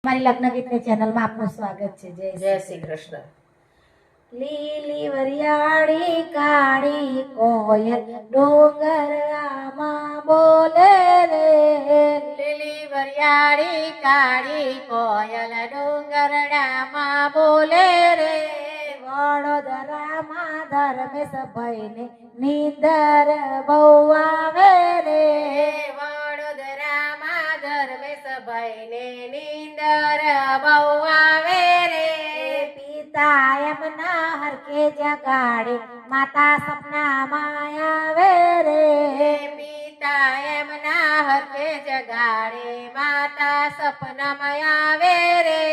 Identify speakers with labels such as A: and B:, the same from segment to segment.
A: મારી લગ્ન ગીતની ચેનલમાં આપનું સ્વાગત છે.
B: જય શ્રી કૃષ્ણ.
A: લીલી વરિયાળી કાળી કોયલ ડોંગર આમાં બોલે રે.
B: લીલી વરિયાળી કાળી કોયલ ડુંગરડામાં બોલે રે.
A: વડોદરામાં ધર્મેશ ભાઈને નીંદર બહુ આવે રે.
B: વડોદરામાં ધર્મેશ ભાઈને નીંદર બહુ આવે રે.
A: પિતા એમના હરકે જગાડે માતા સપનામાં આવે રે.
B: પિતા એમના હરખે જગાડે માતા સપનામાં આવે રે.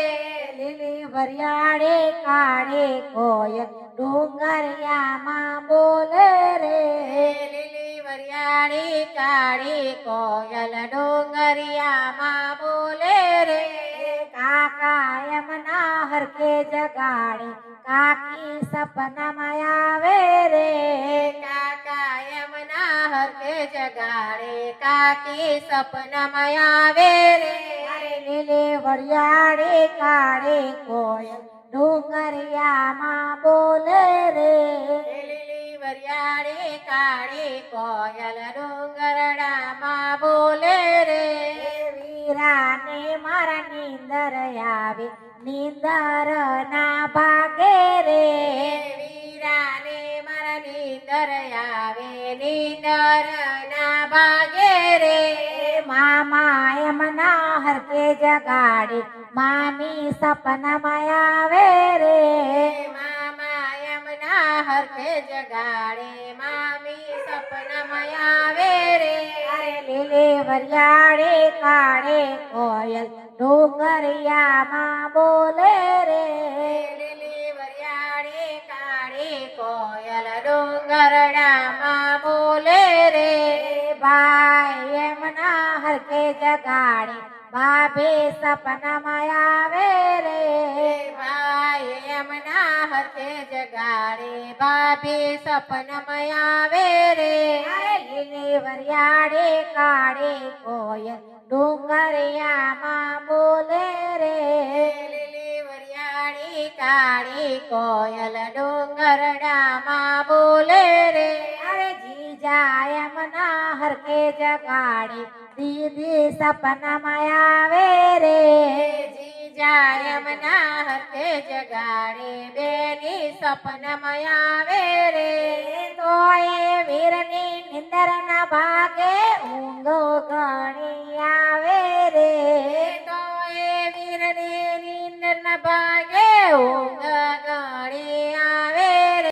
A: લીલી વરિયાળે કાળે કોયલ ડુંગરિયામાં બોલે રે.
B: લીલી વરિયાળી કાળી કોયલ ડુંગરિયામાં બોલે રે.
A: કાકા એમના હરકે જગાડે કાકી સપનામાં આવે રે.
B: કાકા એમના હરખે જગાડે કાકી સપનામાં આવે રે.
A: લીલી વરિયાળે કાળે કોયલ ડુંગરિયામાં બોલે રે.
B: લીલી વરિયાળી કાળી કોયલ ડુંગરડામાં બોલે રે.
A: વીરાને મારા નીંદર આવે નીંદર ના ભાગે રે.
B: વીરાને મારા નીંદર આવે નીંદર ના ભાગે રે.
A: મામા એમના હરકે જગાડે મામી સપનામાં આવે રે.
B: મામા એમના હરખે જગાડે મામી સપનામાં આવે રે.
A: લીલી વરિયાળે કાળે કોયલ ડુંગરિયામાં બોલે રે.
B: લીલી વરિયાળી કાળી કોયલ ડુંગરડામાં બોલે રે.
A: ભાઈ એમના હરકે જગાડે ભાભી સપનામાં આવે રે.
B: ભાઈ એમના હરખે જગાડે ભાભી સપનામાં આવે રે.
A: લીલી વરિયાળે કાળે કોયલ ડુંગરિયામાં બોલે રે.
B: લીલી વરિયાળી કાળી કોયલ ડુંગરડામાં બોલે રે.
A: જીજા એમના હરકે જગાડે દીદી સપનામાં આવે રે.
B: જીજા એમના હરખે જગાડે બેની સપનામાં આવે રે.
A: તો એ વીરની નિંદર ના ભાગે ઊંઘો ઘણી આવે રે.
B: તો એ વીરની નીંદર ના